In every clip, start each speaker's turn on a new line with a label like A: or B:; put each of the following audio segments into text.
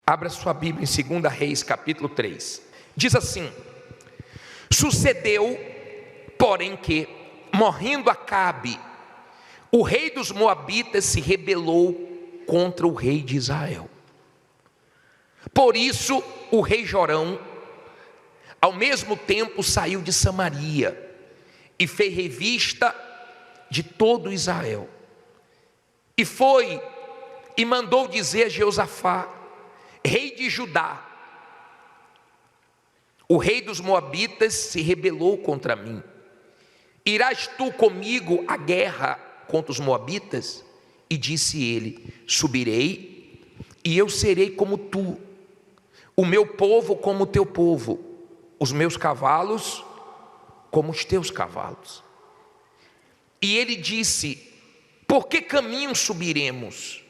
A: Abra sua Bíblia em 2 Reis, capítulo 3. Diz assim: sucedeu, porém, que, morrendo Acabe, o rei dos Moabitas se rebelou contra o rei de Israel. Por isso, o rei Jorão, ao mesmo tempo, saiu de Samaria e fez revista de todo Israel. E foi e mandou dizer a Jeosafá, rei de Judá: o rei dos Moabitas se rebelou contra mim. Irás tu comigo à guerra contra os Moabitas? E disse ele: subirei, e eu serei como tu, o meu povo como o teu povo, os meus cavalos como os teus cavalos. E ele disse: por que caminho subiremos?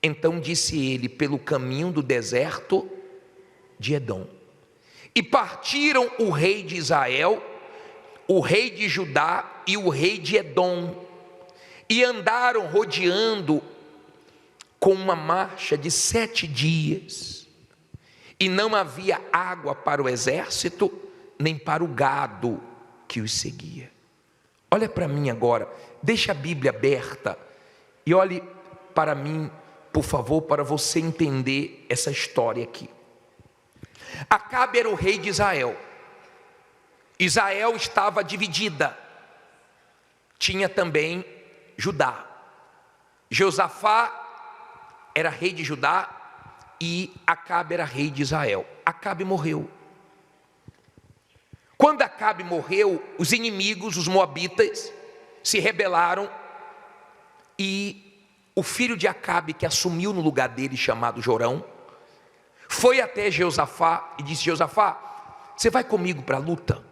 A: Então disse ele: pelo caminho do deserto de Edom. E partiram o rei de Israel, o rei de Judá e o rei de Edom, e andaram rodeando com uma marcha de 7 dias, e não havia água para o exército, nem para o gado que os seguia. Olha para mim agora, deixa a Bíblia aberta e olhe para mim, por favor, para você entender essa história aqui. Acabe era o rei de Israel. Israel estava dividida. Tinha também Judá. Jeosafá era rei de Judá e Acabe era rei de Israel. Acabe morreu. Quando Acabe morreu, os inimigos, os moabitas, se rebelaram, e o filho de Acabe, que assumiu no lugar dele, chamado Jorão, foi até Jeosafá e disse: Jeosafá, você vai comigo para a luta?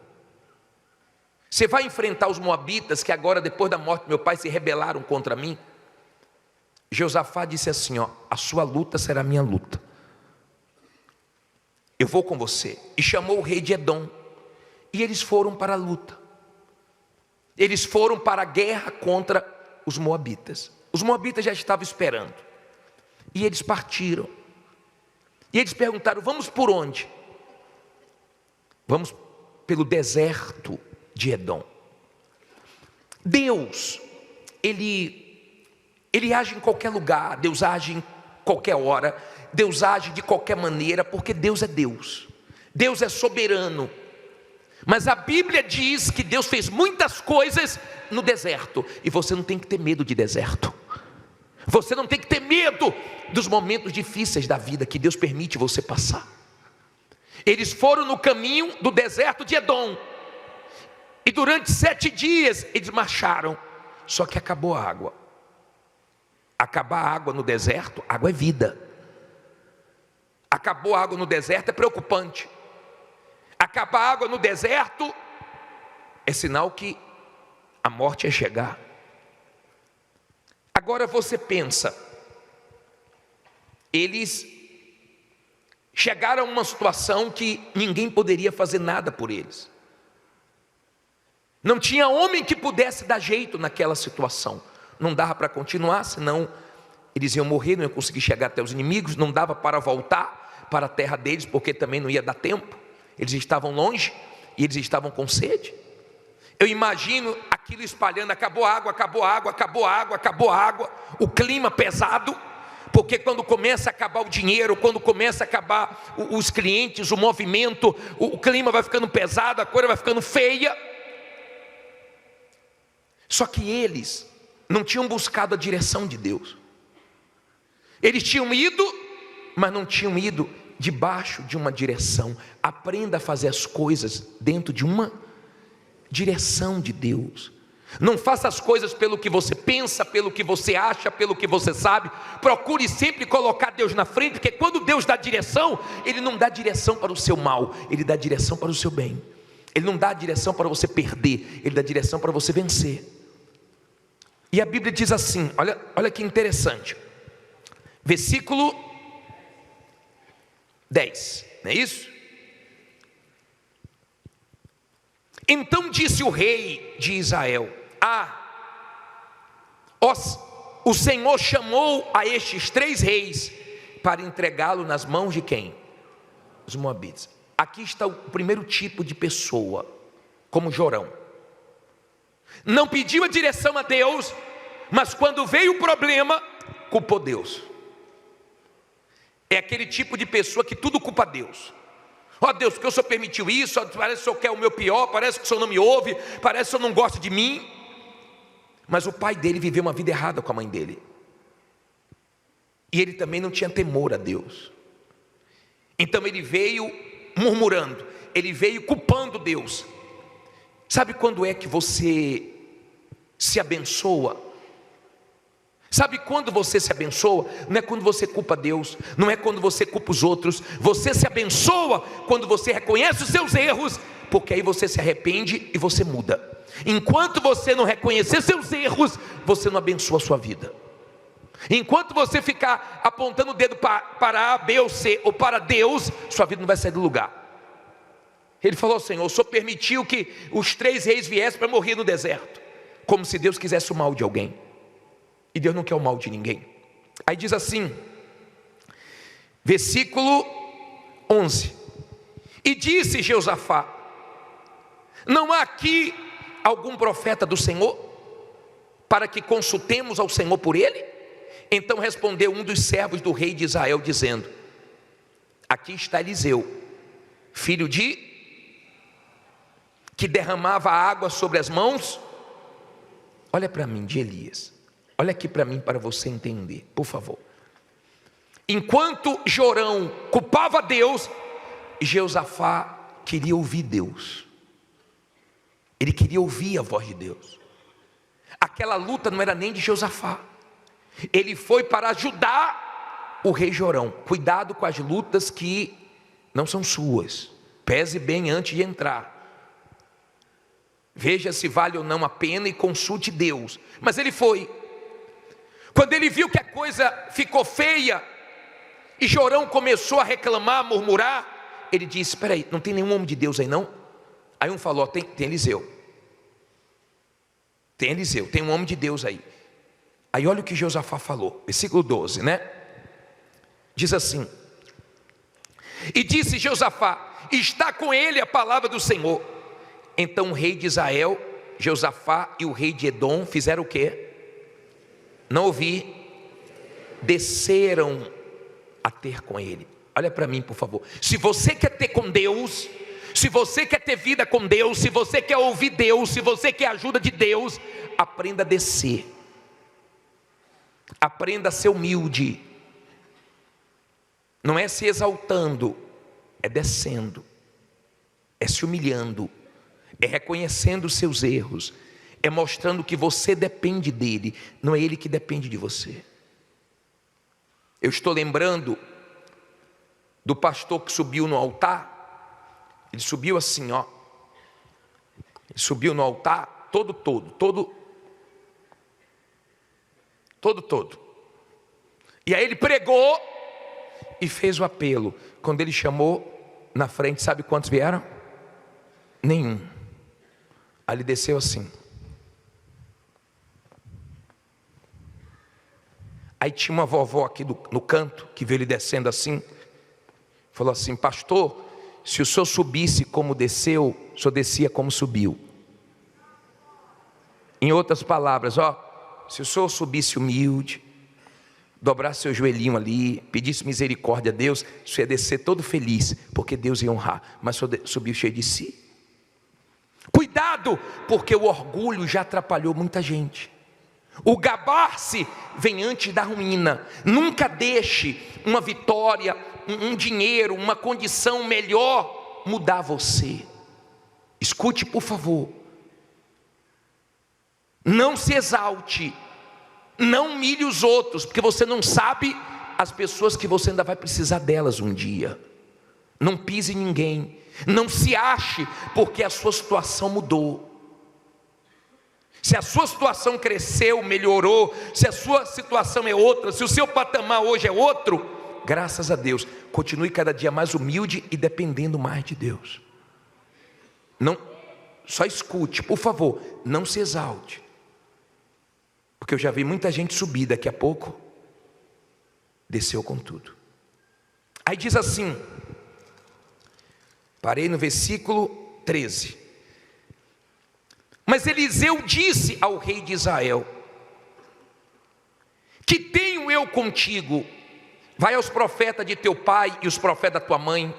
A: Você vai enfrentar os moabitas que agora, depois da morte do meu pai, se rebelaram contra mim? Jeosafá disse assim: a sua luta será a minha luta, eu vou com você. E chamou o rei de Edom, e eles foram para a luta. Eles foram para a guerra contra os moabitas. Os moabitas já estavam esperando, e eles partiram. E eles perguntaram: vamos por onde? Vamos pelo deserto de Edom. Deus, Ele age em qualquer lugar, Deus age em qualquer hora, Deus age de qualquer maneira, porque Deus é Deus. Deus é soberano. Mas a Bíblia diz que Deus fez muitas coisas no deserto, e você não tem que ter medo de deserto. Você não tem que ter medo dos momentos difíceis da vida que Deus permite você passar. Eles foram no caminho do deserto de Edom, e durante 7 dias eles marcharam. Só que acabou a água. Acabar a água no deserto, água é vida. Acabou a água no deserto é preocupante. Acabar a água no deserto é sinal que a morte é chegar. Agora você pensa, eles chegaram a uma situação que ninguém poderia fazer nada por eles. Não tinha homem que pudesse dar jeito naquela situação. Não dava para continuar, senão eles iam morrer, não iam conseguir chegar até os inimigos. Não dava para voltar para a terra deles, porque também não ia dar tempo. Eles estavam longe e eles estavam com sede. Eu imagino aquilo espalhando: acabou a água, acabou a água, acabou a água, acabou a água. O clima pesado, porque quando começa a acabar o dinheiro, quando começa a acabar os clientes, o movimento, o clima vai ficando pesado, a coisa vai ficando feia. Só que eles não tinham buscado a direção de Deus. Eles tinham ido, mas não tinham ido debaixo de uma direção. Aprenda a fazer as coisas dentro de uma direção de Deus. Não faça as coisas pelo que você pensa, pelo que você acha, pelo que você sabe. Procure sempre colocar Deus na frente, porque quando Deus dá direção, Ele não dá direção para o seu mal, Ele dá direção para o seu bem. Ele não dá direção para você perder, Ele dá direção para você vencer. E a Bíblia diz assim, olha que interessante, versículo 10, não é isso? Então disse o rei de Israel: o Senhor chamou a estes 3 reis para entregá-lo nas mãos de quem? Os moabitas. Aqui está o primeiro tipo de pessoa, como Jorão. Não pediu a direção a Deus, mas quando veio o problema, culpou Deus. É aquele tipo de pessoa que tudo culpa Deus. Ó Deus, porque o Senhor permitiu isso, parece que o Senhor quer o meu pior, parece que o Senhor não me ouve, parece que o Senhor não gosta de mim. Mas o pai dele viveu uma vida errada com a mãe dele. E ele também não tinha temor a Deus. Então ele veio murmurando, ele veio culpando Deus. Sabe quando é que você se abençoa? Sabe quando você se abençoa? Não é quando você culpa Deus, não é quando você culpa os outros. Você se abençoa quando você reconhece os seus erros, porque aí você se arrepende e você muda. Enquanto você não reconhecer seus erros, você não abençoa a sua vida. Enquanto você ficar apontando o dedo para A, B ou C, ou para Deus, sua vida não vai sair do lugar. Ele falou: Senhor, o Senhor permitiu que os 3 reis viessem para morrer no deserto, como se Deus quisesse o mal de alguém. E Deus não quer o mal de ninguém. Aí diz assim, versículo 11: E disse Jeosafá: Não há aqui algum profeta do Senhor, para que consultemos ao Senhor por ele? Então respondeu um dos servos do rei de Israel, dizendo: Aqui está Eliseu, filho que derramava água sobre as mãos. Olha para mim, de Elias. Olha aqui para mim, para você entender, por favor. Enquanto Jorão culpava Deus, Jeosafá queria ouvir Deus. Ele queria ouvir a voz de Deus. Aquela luta não era nem de Jeosafá. Ele foi para ajudar o rei Jorão. Cuidado com as lutas que não são suas. Pese bem antes de entrar. Veja se vale ou não a pena e consulte Deus. Mas ele foi. Quando ele viu que a coisa ficou feia e Jorão começou a reclamar, a murmurar, ele disse: espera aí, não tem nenhum homem de Deus aí não? Aí um falou: tem Eliseu. Tem Eliseu, tem um homem de Deus aí. Aí olha o que Jeosafá falou, versículo 12, né? Diz assim: E disse Jeosafá: Está com ele a palavra do Senhor. Então o rei de Israel, Jeosafá, e o rei de Edom fizeram o quê? Não ouvi. Desceram a ter com ele. Olha para mim, por favor. Se você quer ter com Deus, se você quer ter vida com Deus, se você quer ouvir Deus, se você quer a ajuda de Deus, aprenda a descer. Aprenda a ser humilde. Não é se exaltando, é descendo, é se humilhando, é reconhecendo os seus erros, é mostrando que você depende dele, não é ele que depende de você. Eu estou lembrando do pastor que subiu no altar. Ele subiu assim, ó. Ele subiu no altar todo. E aí ele pregou e fez o apelo. Quando ele chamou na frente, sabe quantos vieram? Nenhum. Aí ele desceu assim. Aí tinha uma vovó aqui no canto, que viu ele descendo assim. Falou assim: pastor, se o senhor subisse como desceu, o senhor descia como subiu. Em outras palavras, ó, se o senhor subisse humilde, dobrasse seu joelhinho ali, pedisse misericórdia a Deus, o senhor ia descer todo feliz, porque Deus ia honrar. Mas o senhor subiu cheio de si. Cuidado, porque o orgulho já atrapalhou muita gente. O gabar-se vem antes da ruína. Nunca deixe uma vitória, um dinheiro, uma condição melhor mudar você. Escute, por favor. Não se exalte, não humilhe os outros, porque você não sabe as pessoas que você ainda vai precisar delas um dia. Não pise em ninguém, não se ache porque a sua situação mudou. Se a sua situação cresceu, melhorou, se a sua situação é outra, se o seu patamar hoje é outro, graças a Deus, continue cada dia mais humilde e dependendo mais de Deus. Não, só escute, por favor, não se exalte. Porque eu já vi muita gente subir, daqui a pouco desceu com tudo. Aí diz assim, parei no versículo 13. Mas Eliseu disse ao rei de Israel: que tenho eu contigo? Vai aos profetas de teu pai e os profetas da tua mãe.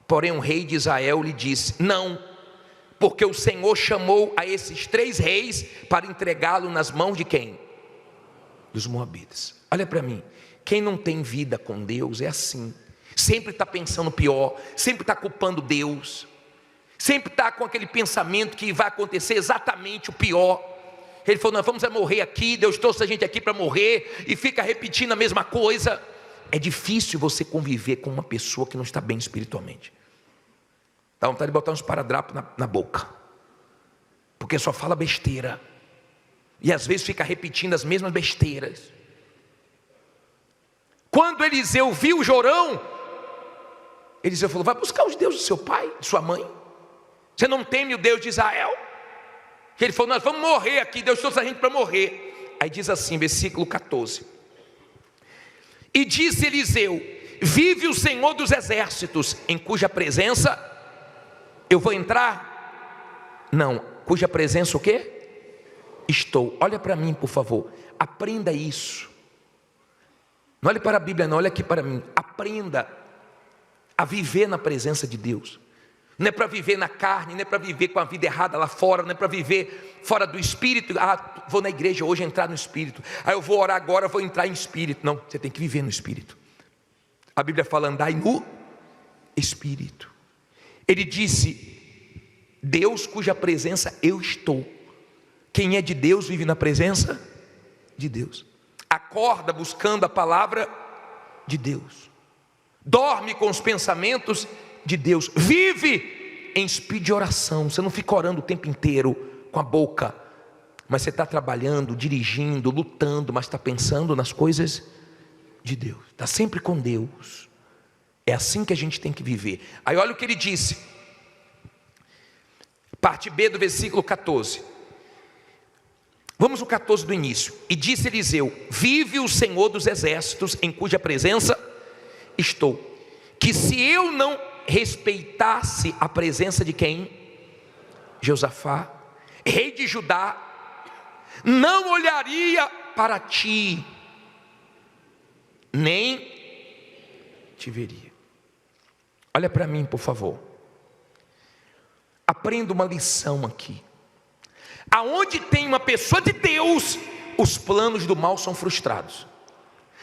A: Porém o rei de Israel lhe disse: não, porque o Senhor chamou a esses 3 reis para entregá-lo nas mãos de quem? Dos moabitas. Olha para mim, quem não tem vida com Deus é assim, sempre está pensando pior, sempre está culpando Deus, sempre está com aquele pensamento que vai acontecer exatamente o pior. Ele falou: nós vamos morrer aqui, Deus trouxe a gente aqui para morrer, e fica repetindo a mesma coisa. É difícil você conviver com uma pessoa que não está bem espiritualmente. Dá vontade de botar uns paradrapos na boca, porque só fala besteira, e às vezes fica repetindo as mesmas besteiras. Quando Eliseu viu Jorão, Eliseu falou: vai buscar os deuses do seu pai, de sua mãe. Você não teme o Deus de Israel? Ele falou: nós vamos morrer aqui, Deus trouxe a gente para morrer. Aí diz assim, versículo 14: e disse Eliseu: vive o Senhor dos exércitos, em cuja presença eu vou entrar? Não, cuja presença o quê? Estou. Olha para mim, por favor, aprenda isso. Não olhe para a Bíblia, não, olha aqui para mim. Aprenda a viver na presença de Deus. Não é para viver na carne, não é para viver com a vida errada lá fora, não é para viver fora do Espírito. Ah, vou na igreja hoje entrar no Espírito, eu vou orar agora, vou entrar em Espírito. Não, você tem que viver no Espírito. A Bíblia fala: andai no Espírito. Ele disse: Deus cuja presença eu estou. Quem é de Deus vive na presença de Deus. Acorda buscando a palavra de Deus. Dorme com os pensamentos de Deus. Vive em espírito de oração. Você não fica orando o tempo inteiro com a boca, mas você está trabalhando, dirigindo, lutando, mas está pensando nas coisas de Deus. Está sempre com Deus. É assim que a gente tem que viver. Aí olha o que ele disse, parte B do versículo 14. Vamos ao 14 do início. E disse Eliseu: vive o Senhor dos exércitos, em cuja presença estou, que se eu não respeitasse a presença de quem? Josafá, rei de Judá, não olharia para ti, nem te veria. Olha para mim, por favor. Aprenda uma lição aqui. Aonde tem uma pessoa de Deus, os planos do mal são frustrados.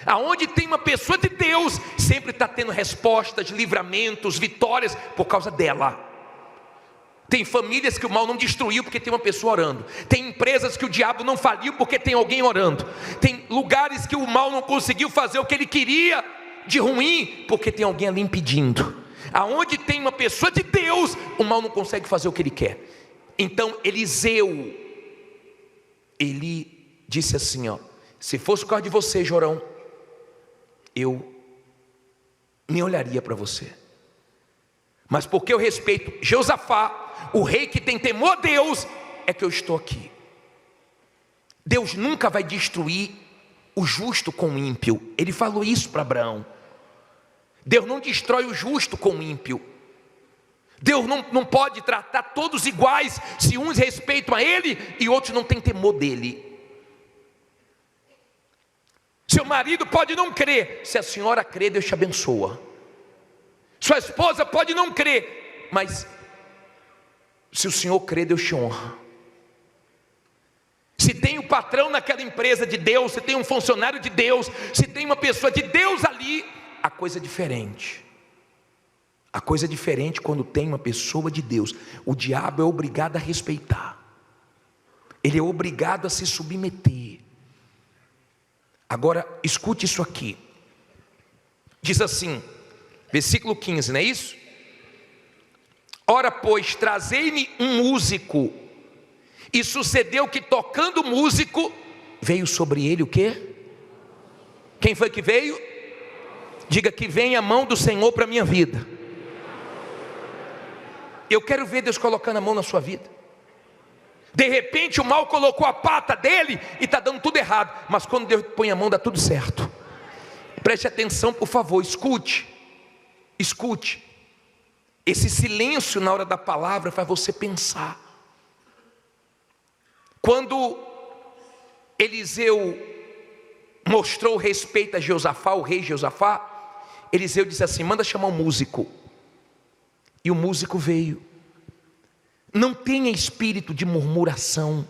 A: Aonde tem uma pessoa de Deus, sempre está tendo respostas, livramentos, vitórias por causa dela. Tem famílias que o mal não destruiu porque tem uma pessoa orando. Tem empresas que o diabo não faliu porque tem alguém orando. Tem lugares que o mal não conseguiu fazer o que ele queria de ruim porque tem alguém ali impedindo. Aonde tem uma pessoa de Deus, o mal não consegue fazer o que ele quer. Então Eliseu, ele disse assim, ó: se fosse por causa de você, Jorão, eu nem olharia para você, mas porque eu respeito Josafá, o rei que tem temor a Deus, é que eu estou aqui. Deus nunca vai destruir o justo com o ímpio. Ele falou isso para Abraão. Deus não destrói o justo com o ímpio. Deus não pode tratar todos iguais, se uns respeitam a Ele e outros não têm temor dEle. Seu marido pode não crer, se a senhora crer, Deus te abençoa. Sua esposa pode não crer, mas se o senhor crer, Deus te honra. Se tem um patrão naquela empresa de Deus, se tem um funcionário de Deus, se tem uma pessoa de Deus ali, a coisa é diferente. A coisa é diferente quando tem uma pessoa de Deus. O diabo é obrigado a respeitar. Ele é obrigado a se submeter. Agora, escute isso aqui. Diz assim, versículo 15, não é isso? Ora, pois, trazei-me um músico. E sucedeu que, tocando o músico, veio sobre ele o quê? Quem foi que veio? Diga que vem a mão do Senhor para a minha vida. Eu quero ver Deus colocando a mão na sua vida. De repente o mal colocou a pata dele e está dando tudo errado, mas quando Deus põe a mão dá tudo certo. Preste atenção, por favor, escute. Escute. Esse silêncio na hora da palavra faz você pensar. Quando Eliseu mostrou respeito a Josafá, o rei Josafá, Eliseu disse assim: manda chamar um músico. E o músico veio. Não tenha espírito de murmuração.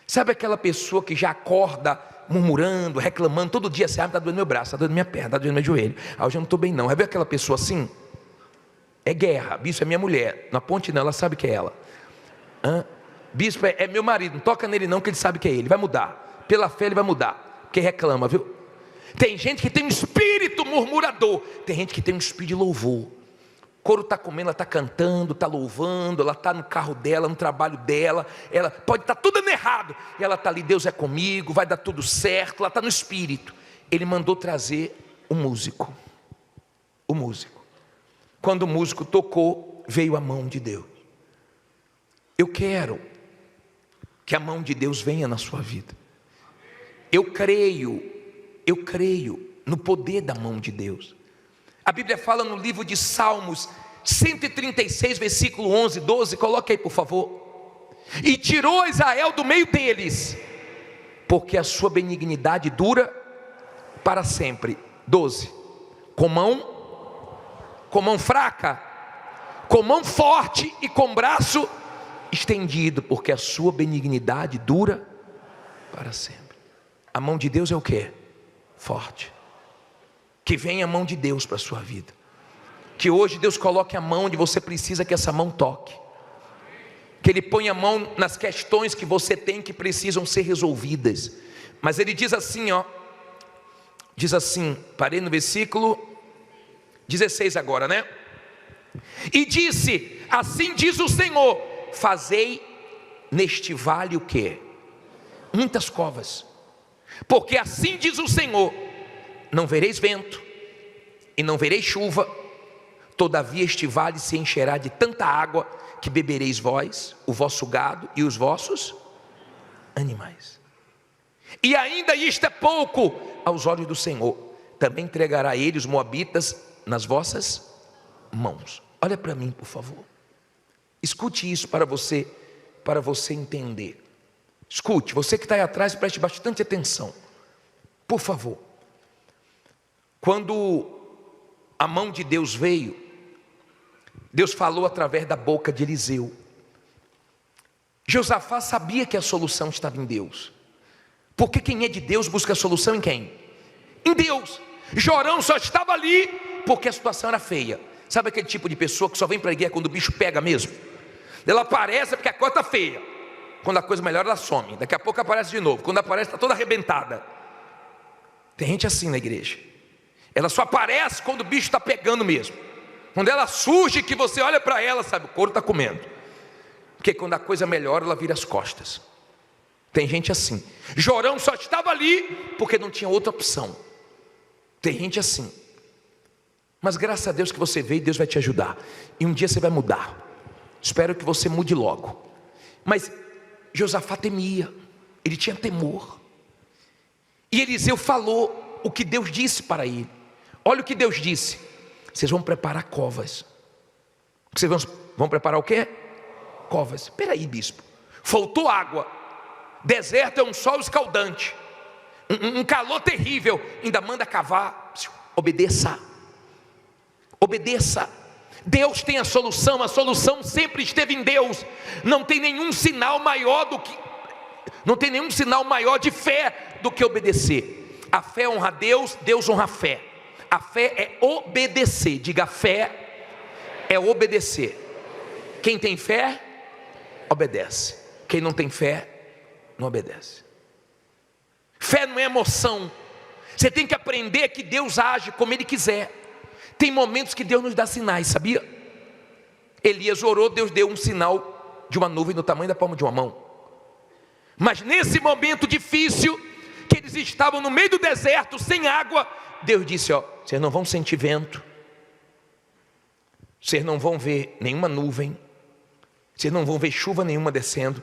A: Sabe aquela pessoa que já acorda murmurando, reclamando, todo dia assim: está doendo meu braço, está doendo minha perna, está doendo meu joelho, hoje eu não estou bem não. Sabe aquela pessoa assim? É guerra. Bispo é minha mulher, na ponte não, ela sabe que é ela. Bispo é meu marido, não toca nele não, que ele sabe que é ele. Vai mudar, pela fé ele vai mudar, porque reclama, viu? Tem gente que tem um espírito murmurador, tem gente que tem um espírito de louvor. O coro está comendo, ela está cantando, está louvando, ela está no carro dela, no trabalho dela, ela pode estar tudo errado, e ela está ali: Deus é comigo, vai dar tudo certo, ela está no espírito. Ele mandou trazer o músico. O músico. Quando o músico tocou, veio a mão de Deus. Eu quero que a mão de Deus venha na sua vida. Eu creio no poder da mão de Deus. A Bíblia fala no livro de Salmos 136, versículo 11, 12, coloque aí por favor. E tirou Israel do meio deles, porque a sua benignidade dura para sempre. 12, com mão fraca, com mão forte e com braço estendido, porque a sua benignidade dura para sempre. A mão de Deus é o quê? Forte. Que venha a mão de Deus para a sua vida. Que hoje Deus coloque a mão onde você precisa que essa mão toque. Que Ele ponha a mão nas questões que você tem que precisam ser resolvidas. Mas Ele diz assim, diz assim, parei no versículo 16 agora, né? E disse: assim diz o Senhor, fazei neste vale o quê? Muitas covas. Porque assim diz o Senhor: não vereis vento, e não vereis chuva, todavia este vale se encherá de tanta água, que bebereis vós, o vosso gado e os vossos animais. E ainda isto é pouco aos olhos do Senhor, também entregará ele os moabitas nas vossas mãos. Olha para mim, por favor. Escute isso para você entender. Escute, você que está aí atrás, preste bastante atenção, por favor. Quando a mão de Deus veio, Deus falou através da boca de Eliseu. Josafá sabia que a solução estava em Deus, porque quem é de Deus busca a solução em quem? Em Deus. Jorão só estava ali porque a situação era feia. Sabe aquele tipo de pessoa que só vem para a guerra quando o bicho pega mesmo? Ela aparece porque a coisa está feia. Quando a coisa melhora, ela some. Daqui a pouco aparece de novo. Quando aparece, está toda arrebentada. Tem gente assim na igreja. Ela só aparece quando o bicho está pegando mesmo. Quando ela surge, que você olha para ela, sabe, o couro está comendo. Porque quando a coisa melhora, ela vira as costas. Tem gente assim. Jorão só estava ali porque não tinha outra opção. Tem gente assim. Mas graças a Deus que você veio, Deus vai te ajudar. E um dia você vai mudar. Espero que você mude logo. Mas Josafá temia. Ele tinha temor. E Eliseu falou o que Deus disse para ele. Olha o que Deus disse: vocês vão preparar covas. Vocês vão preparar o quê? Covas. Espera aí, bispo. Faltou água. Deserto é um sol escaldante. Um calor terrível. Ainda manda cavar. Obedeça. Obedeça. Deus tem a solução sempre esteve em Deus. Não tem nenhum sinal maior de fé do que obedecer. A fé honra a Deus, Deus honra a fé. A fé é obedecer. Diga: fé é obedecer. Quem tem fé, obedece. Quem não tem fé, não obedece. Fé não é emoção. Você tem que aprender que Deus age como Ele quiser. Tem momentos que Deus nos dá sinais, sabia? Elias orou, Deus deu um sinal de uma nuvem do tamanho da palma de uma mão. Mas nesse momento difícil, que eles estavam no meio do deserto, sem água, Deus disse: vocês não vão sentir vento, vocês não vão ver nenhuma nuvem, vocês não vão ver chuva nenhuma descendo,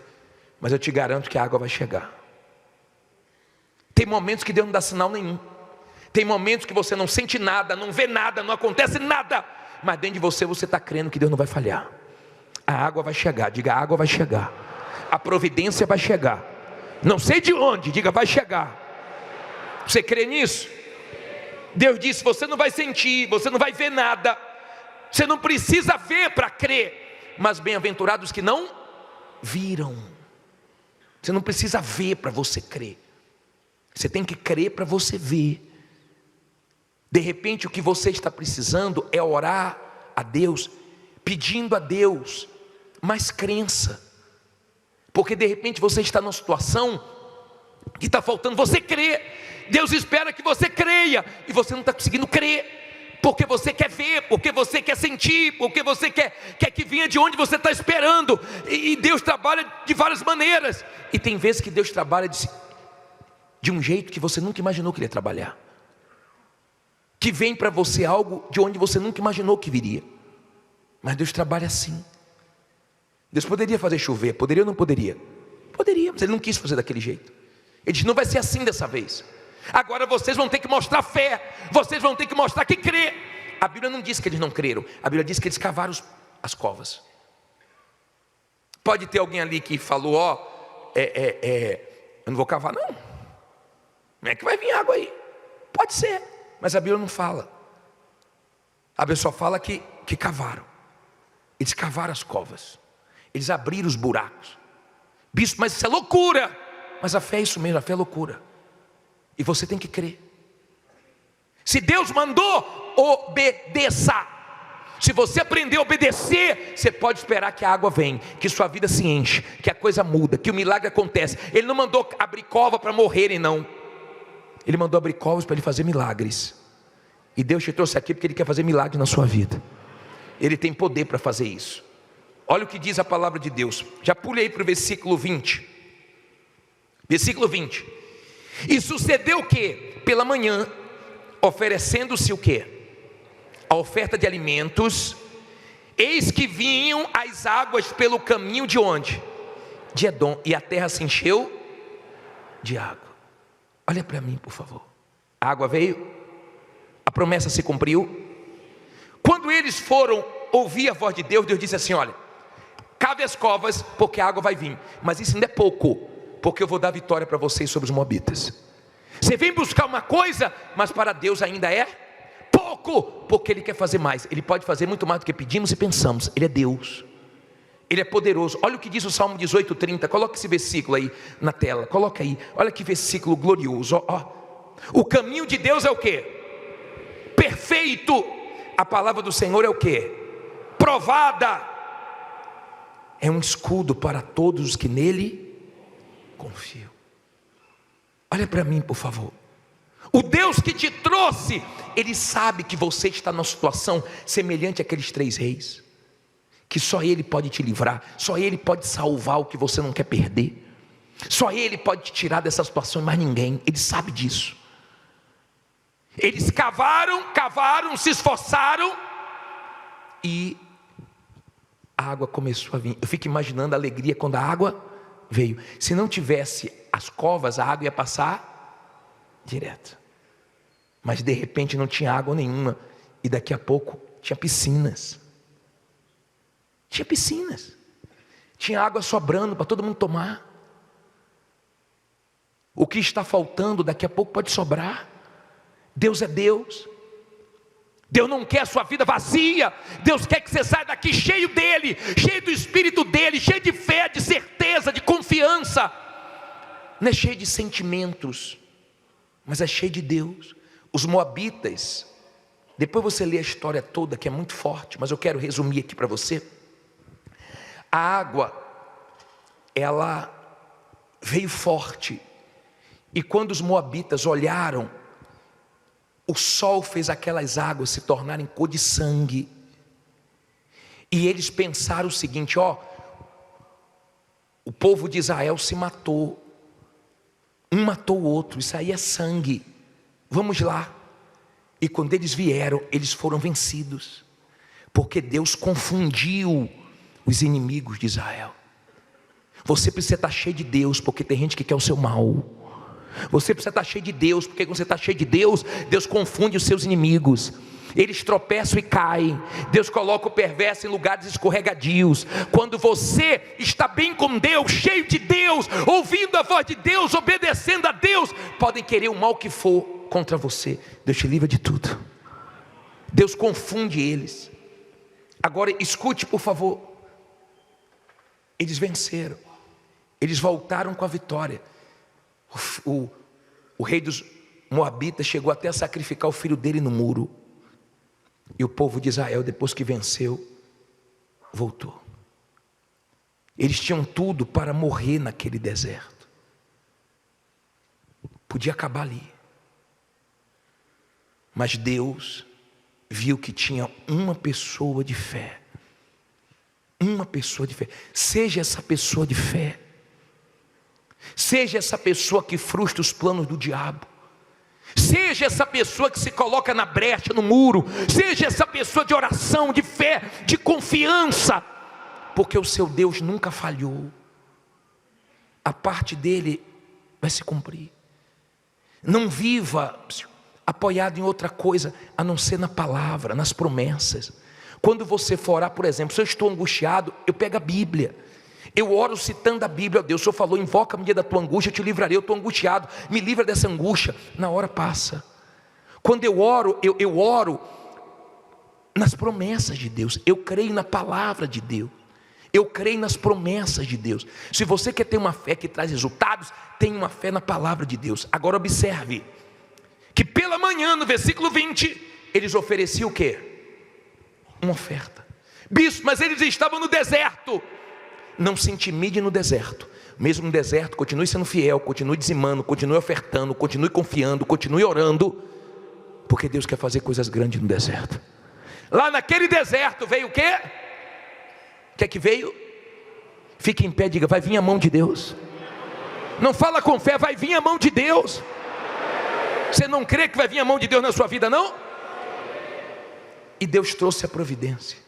A: mas eu te garanto que a água vai chegar. Tem momentos que Deus não dá sinal nenhum. Tem momentos que você não sente nada, não vê nada, não acontece nada, mas dentro de você está crendo que Deus não vai falhar. A água vai chegar, diga: a água vai chegar. A providência vai chegar. Não sei de onde, diga: vai chegar. Você crê nisso? Deus disse: você não vai sentir, você não vai ver nada, você não precisa ver para crer. Mas bem-aventurados que não viram. Você não precisa ver para você crer, você tem que crer para você ver. De repente o que você está precisando é orar a Deus, pedindo a Deus mais crença, porque de repente você está numa situação que está faltando você crer. Deus espera que você creia, e você não está conseguindo crer, porque você quer ver, porque você quer sentir, porque você quer que venha de onde você está esperando. E Deus trabalha de várias maneiras, e tem vezes que Deus trabalha de um jeito que você nunca imaginou que Ele ia trabalhar, que vem para você algo de onde você nunca imaginou que viria. Mas Deus trabalha assim. Deus poderia fazer chover, poderia ou não poderia? Poderia, mas Ele não quis fazer daquele jeito. Ele disse: não vai ser assim dessa vez. Agora vocês vão ter que mostrar fé, vocês vão ter que mostrar que crê. A Bíblia não diz que eles não creram, a Bíblia diz que eles cavaram as covas. Pode ter alguém ali que falou: eu não vou cavar não, como é que vai vir água aí? Pode ser, mas a Bíblia não fala. A Bíblia só fala que cavaram. Eles cavaram as covas, eles abriram os buracos. Bispo, mas isso é loucura. Mas a fé é isso mesmo, a fé é loucura. E você tem que crer. Se Deus mandou, obedeça. Se você aprender a obedecer, você pode esperar que a água venha, que sua vida se enche, que a coisa muda, que o milagre acontece. Ele não mandou abrir cova para morrerem, não. Ele mandou abrir covas para Ele fazer milagres. E Deus te trouxe aqui porque Ele quer fazer milagre na sua vida. Ele tem poder para fazer isso. Olha o que diz a palavra de Deus. Já pulei para o versículo 20. Versículo 20. E sucedeu o que? Pela manhã, oferecendo-se o que? A oferta de alimentos. Eis que vinham as águas pelo caminho de onde? De Edom. E a terra se encheu de água. Olha para mim, por favor. A água veio, a promessa se cumpriu. Quando eles foram ouvir a voz de Deus, Deus disse assim: olha, cave as covas, porque a água vai vir. Mas isso ainda é pouco, porque eu vou dar vitória para vocês sobre os moabitas. Você vem buscar uma coisa, mas para Deus ainda é pouco, porque Ele quer fazer mais. Ele pode fazer muito mais do que pedimos e pensamos. Ele é Deus, Ele é poderoso. Olha o que diz o Salmo 18:30. Coloca esse versículo aí na tela, coloca aí. Olha que versículo glorioso. O caminho de Deus é o que? Perfeito. A palavra do Senhor é o que? Provada. É um escudo para todos os que nele confiam. Olha para mim, por favor. O Deus que te trouxe, Ele sabe que você está numa situação semelhante àqueles 3 reis, que só Ele pode te livrar, só Ele pode salvar o que você não quer perder, só Ele pode te tirar dessa situação e mais ninguém. Ele sabe disso. Eles cavaram, se esforçaram, e a água começou a vir. Eu fico imaginando a alegria quando a água veio. Se não tivesse as covas, a água ia passar direto. Mas de repente não tinha água nenhuma, e daqui a pouco tinha piscinas. Tinha água sobrando para todo mundo tomar. O que está faltando daqui a pouco pode sobrar. Deus é Deus. Deus não quer a sua vida vazia. Deus quer que você saia daqui cheio dEle, cheio do Espírito dEle, cheio de fé, de certeza, de confiança. Não é cheio de sentimentos, mas é cheio de Deus. Os moabitas, depois você lê a história toda, que é muito forte, mas eu quero resumir aqui para você. A água, ela veio forte, e quando os moabitas olharam, o sol fez aquelas águas se tornarem cor de sangue. E eles pensaram o seguinte: o povo de Israel se matou, um matou o outro, isso aí é sangue, vamos lá. E quando eles vieram, eles foram vencidos, porque Deus confundiu os inimigos de Israel. Você precisa estar cheio de Deus, porque tem gente que quer o seu mal. Você precisa estar cheio de Deus, porque quando você está cheio de Deus, Deus confunde os seus inimigos. Eles tropeçam e caem. Deus coloca o perverso em lugares escorregadios. Quando você está bem com Deus, cheio de Deus, ouvindo a voz de Deus, obedecendo a Deus, podem querer o mal que for contra você, Deus te livra de tudo. Deus confunde eles. Agora escute, por favor. Eles venceram. Eles voltaram com a vitória. O rei dos Moabitas chegou até a sacrificar o filho dele no muro. E o povo de Israel, depois que venceu, voltou. Eles tinham tudo para morrer naquele deserto. Podia acabar ali. Mas Deus viu que tinha uma pessoa de fé. Uma pessoa de fé. Seja essa pessoa de fé. Seja essa pessoa que frustra os planos do diabo. Seja essa pessoa que se coloca na brecha, no muro. Seja essa pessoa de oração, de fé, de confiança. Porque o seu Deus nunca falhou. A parte dele vai se cumprir. Não viva apoiado em outra coisa, a não ser na palavra, nas promessas. Quando você for orar, por exemplo, se eu estou angustiado, eu pego a Bíblia. Eu oro citando a Bíblia. Deus, o Senhor falou, invoca-me no dia da tua angústia, eu te livrarei. Eu estou angustiado, me livra dessa angústia. Na hora passa. Quando eu oro, eu oro nas promessas de Deus. Eu creio na palavra de Deus. Eu creio nas promessas de Deus. Se você quer ter uma fé que traz resultados, tenha uma fé na palavra de Deus. Agora observe, que pela manhã, no versículo 20, eles ofereciam o quê? Uma oferta. Bispo, mas eles estavam no deserto. Não se intimide no deserto. Mesmo no deserto, continue sendo fiel, continue dizimando, continue ofertando, continue confiando, continue orando, porque Deus quer fazer coisas grandes no deserto. Lá naquele deserto veio o quê? O que é que veio? Fique em pé, diga, vai vir a mão de Deus. Não fala com fé, vai vir a mão de Deus. Você não crê que vai vir a mão de Deus na sua vida, não? E Deus trouxe a providência.